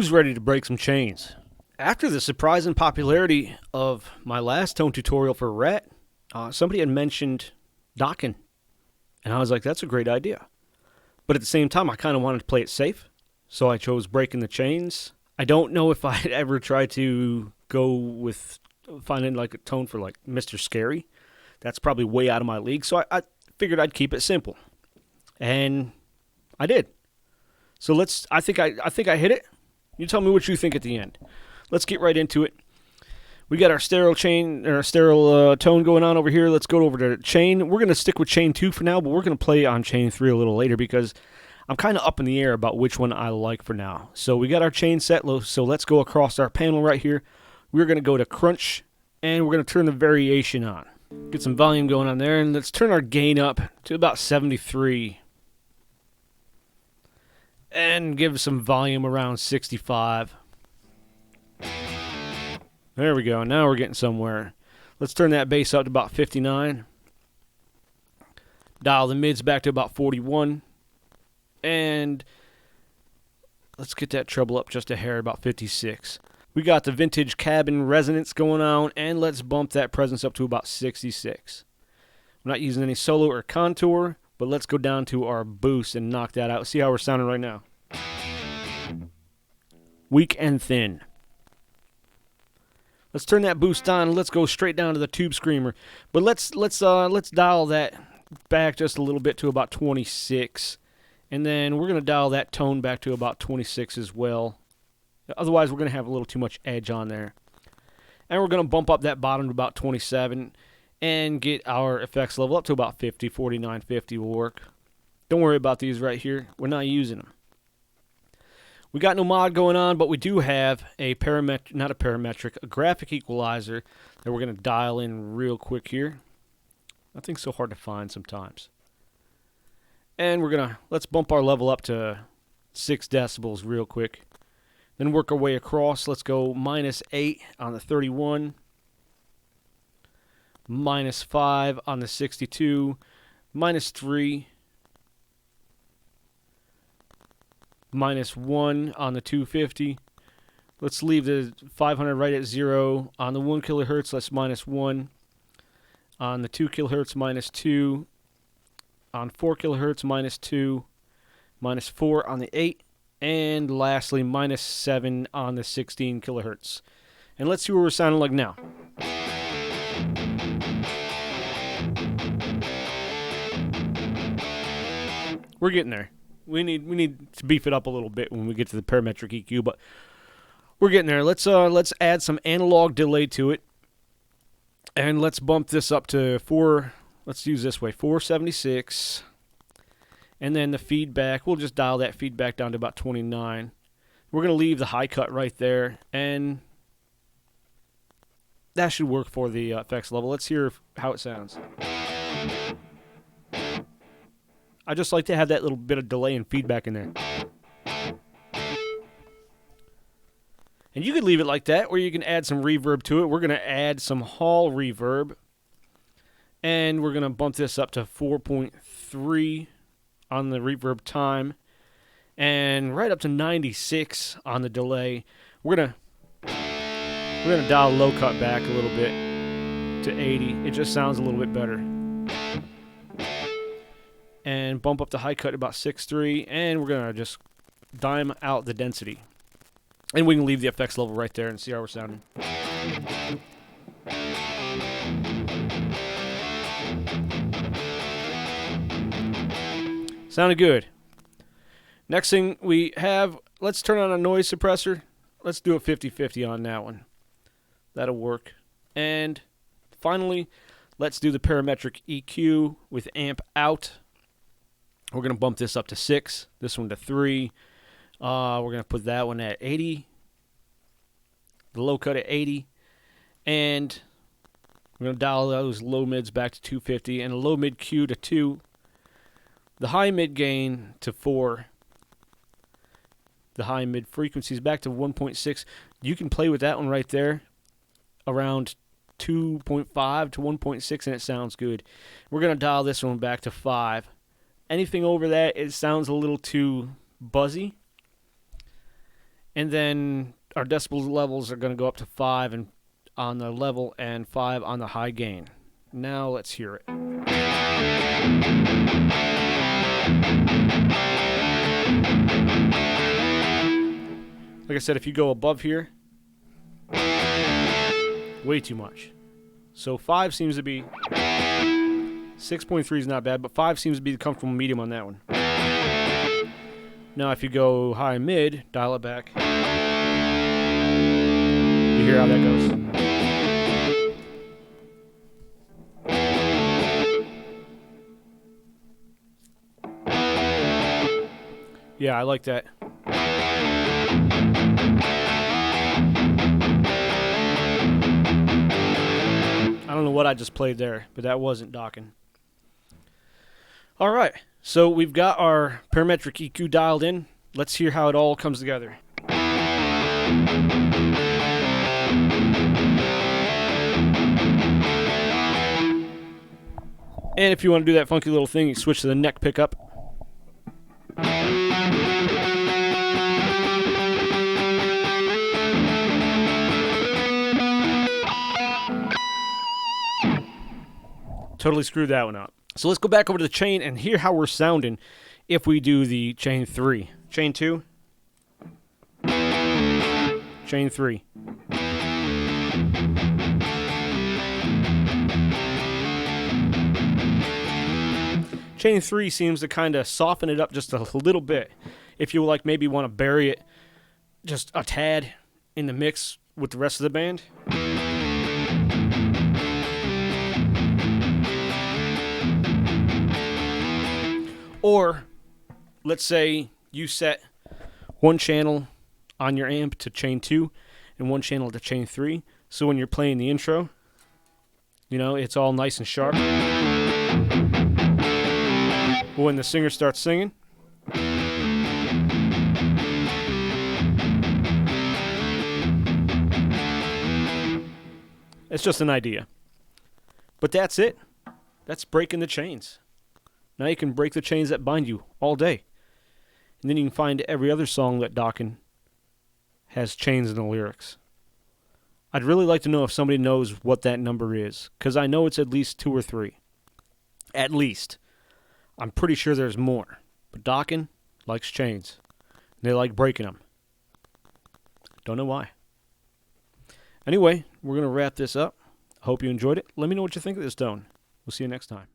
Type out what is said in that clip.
Who's ready to break some chains? After the surprising popularity of my last tone tutorial for Rat, somebody had mentioned Dokken. And I was like, that's a great idea. But at the same time, I kind of wanted to play it safe. So I chose Breaking the Chains. I don't know if I'd ever try to go with finding like a tone for like Mr. Scary. That's probably way out of my league. So I figured I'd keep it simple. And I did. So I think I hit it. You tell me what you think at the end. Let's get right into it. We got our sterile chain or sterile tone going on over here. Let's go over to chain. We're going to stick with chain 2 for now, but we're going to play on chain 3 a little later because I'm kind of up in the air about which one I like for now. So we got our chain set low, so let's go across our panel right here. We're going to go to crunch, and we're going to turn the variation on. Get some volume going on there, and let's turn our gain up to about 73. And give some volume around 65. There we go. Now we're getting somewhere. Let's turn that bass up to about 59. Dial the mids back to about 41. And let's get that treble up just a hair, about 56. We got the vintage cabin resonance going on, and let's bump that presence up to about 66. I'm not using any solo or contour, but let's go down to our boost and knock that out. See how we're sounding right now. Weak and thin. Let's turn that boost on and let's go straight down to the tube screamer. But let's dial that back just a little bit to about 26. And then we're going to dial that tone back to about 26 as well. Otherwise, we're going to have a little too much edge on there. And we're going to bump up that bottom to about 27 and get our effects level up to about 50. 49, 50 will work. Don't worry about these right here. We're not using them. We got no mod going on, but we do have a graphic equalizer that we're going to dial in real quick here. Nothing's so hard to find sometimes. And let's bump our level up to 6 decibels real quick. Then work our way across. Let's go -8 on the 31. -5 on the 62. -3. -1 on the 250. Let's leave the 500 right at 0. On the 1 kilohertz, let's -1. On the 2 kilohertz, -2. On 4 kilohertz, -2. -4 on the 8. And lastly, -7 on the 16 kilohertz. And let's see what we're sounding like now. We're getting there. We need to beef it up a little bit when we get to the parametric EQ, but we're getting there. Let's add some analog delay to it, and let's bump this up to 4. Let's use this way, 476, and then the feedback. We'll just dial that feedback down to about 29. We're gonna leave the high cut right there, and that should work for the effects level. Let's hear how it sounds. I just like to have that little bit of delay and feedback in there. And you could leave it like that, or you can add some reverb to it. We're going to add some hall reverb. And we're going to bump this up to 4.3 on the reverb time. And right up to 96 on the delay. We're going to dial low cut back a little bit to 80. It just sounds a little bit better. And bump up the high cut about 6.3, and we're going to just dime out the density. And we can leave the effects level right there and see how we're sounding. Sounded good. Next thing we have, let's turn on a noise suppressor. Let's do a 50-50 on that one. That'll work. And finally, let's do the parametric EQ with amp out. We're going to bump this up to 6, this one to 3. We're going to put that one at 80, the low cut at 80, and we're going to dial those low mids back to 250 and a low mid Q to 2, the high mid gain to 4, the high mid frequencies back to 1.6. You can play with that one right there around 2.5 to 1.6 and it sounds good. We're going to dial this one back to 5. Anything over that, it sounds a little too buzzy. And then our decibel levels are going to go up to 5 and on the level and 5 on the high gain. Now let's hear it. Like I said, if you go above here, way too much. So 5 seems to be... 6.3 is not bad, but 5 seems to be the comfortable medium on that one. Now if you go high and mid, dial it back. You hear how that goes? Yeah, I like that. I don't know what I just played there, but that wasn't Dokken. All right, so we've got our parametric EQ dialed in. Let's hear how it all comes together. And if you want to do that funky little thing, you switch to the neck pickup. Totally screwed that one up. So let's go back over to the chain and hear how we're sounding if we do the chain 3. Chain 2. Chain 3. Chain 3 seems to kind of soften it up just a little bit. If you like maybe want to bury it just a tad in the mix with the rest of the band. Or, let's say you set one channel on your amp to chain 2 and one channel to chain 3. So when you're playing the intro, you know, it's all nice and sharp. But when the singer starts singing, it's just an idea. But that's it. That's breaking the chains. Now you can break the chains that bind you all day. And then you can find every other song that Dokken has chains in the lyrics. I'd really like to know if somebody knows what that number is, because I know it's at least 2 or 3. At least. I'm pretty sure there's more. But Dokken likes chains. They like breaking them. Don't know why. Anyway, we're going to wrap this up. Hope you enjoyed it. Let me know what you think of this tone. We'll see you next time.